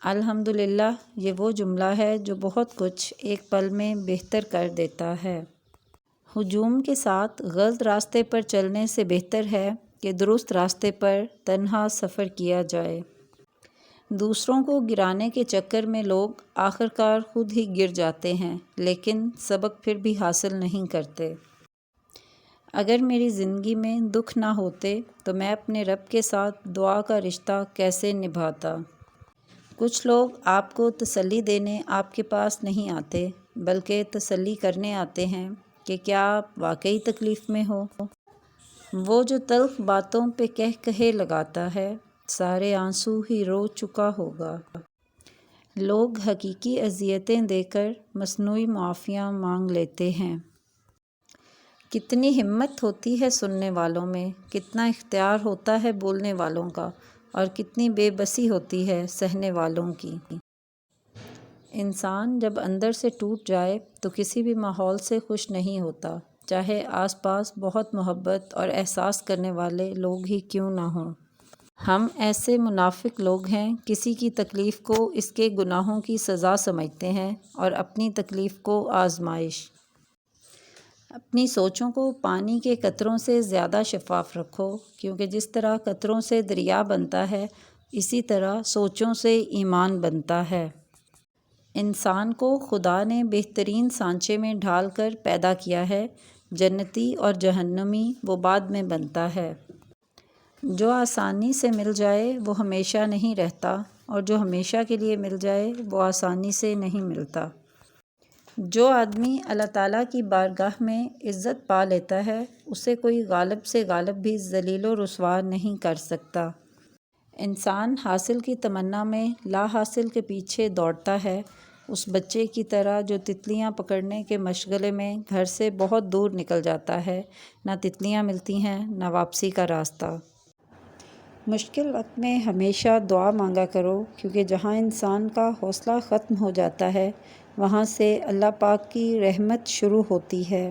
الحمدللہ یہ وہ جملہ ہے جو بہت کچھ ایک پل میں بہتر کر دیتا ہے۔ ہجوم کے ساتھ غلط راستے پر چلنے سے بہتر ہے کہ درست راستے پر تنہا سفر کیا جائے۔ دوسروں کو گرانے کے چکر میں لوگ آخرکار خود ہی گر جاتے ہیں، لیکن سبق پھر بھی حاصل نہیں کرتے۔ اگر میری زندگی میں دکھ نہ ہوتے تو میں اپنے رب کے ساتھ دعا کا رشتہ کیسے نبھاتا؟ کچھ لوگ آپ کو تسلی دینے آپ کے پاس نہیں آتے، بلکہ تسلی کرنے آتے ہیں کہ کیا آپ واقعی تکلیف میں ہو؟ وہ جو تلخ باتوں پہ کہے لگاتا ہے، سارے آنسو ہی رو چکا ہوگا۔ لوگ حقیقی اذیتیں دے کر مصنوعی معافیاں مانگ لیتے ہیں۔ کتنی ہمت ہوتی ہے سننے والوں میں، کتنا اختیار ہوتا ہے بولنے والوں کا، اور کتنی بے بسی ہوتی ہے سہنے والوں کی۔ انسان جب اندر سے ٹوٹ جائے تو کسی بھی ماحول سے خوش نہیں ہوتا، چاہے آس پاس بہت محبت اور احساس کرنے والے لوگ ہی کیوں نہ ہوں۔ ہم ایسے منافق لوگ ہیں، کسی کی تکلیف کو اس کے گناہوں کی سزا سمجھتے ہیں اور اپنی تکلیف کو آزمائش۔ اپنی سوچوں کو پانی کے قطروں سے زیادہ شفاف رکھو، کیونکہ جس طرح قطروں سے دریا بنتا ہے، اسی طرح سوچوں سے ایمان بنتا ہے۔ انسان کو خدا نے بہترین سانچے میں ڈھال کر پیدا کیا ہے، جنتی اور جہنمی وہ بعد میں بنتا ہے۔ جو آسانی سے مل جائے وہ ہمیشہ نہیں رہتا، اور جو ہمیشہ کے لیے مل جائے وہ آسانی سے نہیں ملتا۔ جو آدمی اللہ تعالیٰ کی بارگاہ میں عزت پا لیتا ہے، اسے کوئی غالب سے غالب بھی ذلیل و رسوا نہیں کر سکتا۔ انسان حاصل کی تمنا میں لا حاصل کے پیچھے دوڑتا ہے، اس بچے کی طرح جو تتلیاں پکڑنے کے مشغلے میں گھر سے بہت دور نکل جاتا ہے۔ نہ تتلیاں ملتی ہیں، نہ واپسی کا راستہ۔ مشکل وقت میں ہمیشہ دعا مانگا کرو، کیونکہ جہاں انسان کا حوصلہ ختم ہو جاتا ہے، وہاں سے اللہ پاک کی رحمت شروع ہوتی ہے۔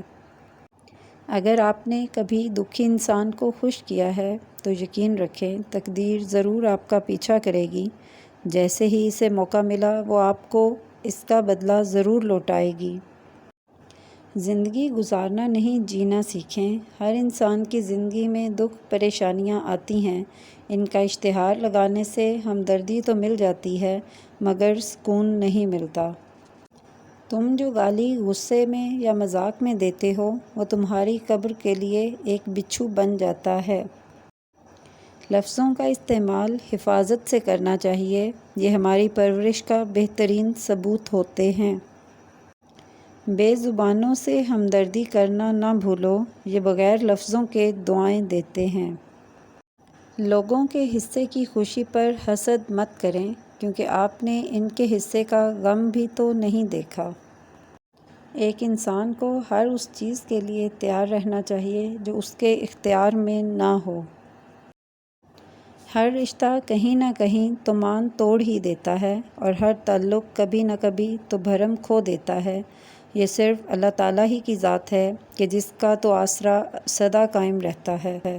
اگر آپ نے کبھی دکھی انسان کو خوش کیا ہے تو یقین رکھیں تقدیر ضرور آپ کا پیچھا کرے گی۔ جیسے ہی اسے موقع ملا وہ آپ کو اس کا بدلہ ضرور لوٹائے گی۔ زندگی گزارنا نہیں جینا سیکھیں۔ ہر انسان کی زندگی میں دکھ پریشانیاں آتی ہیں، ان کا اشتہار لگانے سے ہمدردی تو مل جاتی ہے، مگر سکون نہیں ملتا۔ تم جو گالی غصے میں یا مذاق میں دیتے ہو، وہ تمہاری قبر کے لیے ایک بچھو بن جاتا ہے۔ لفظوں کا استعمال حفاظت سے کرنا چاہیے، یہ ہماری پرورش کا بہترین ثبوت ہوتے ہیں۔ بے زبانوں سے ہمدردی کرنا نہ بھولو، یہ بغیر لفظوں کے دعائیں دیتے ہیں۔ لوگوں کے حصے کی خوشی پر حسد مت کریں، کیونکہ آپ نے ان کے حصے کا غم بھی تو نہیں دیکھا۔ ایک انسان کو ہر اس چیز کے لیے تیار رہنا چاہیے جو اس کے اختیار میں نہ ہو۔ ہر رشتہ کہیں نہ کہیں تو مان توڑ ہی دیتا ہے، اور ہر تعلق کبھی نہ کبھی تو بھرم کھو دیتا ہے۔ یہ صرف اللہ تعالیٰ ہی کی ذات ہے کہ جس کا تو آسرا سدا قائم رہتا ہے۔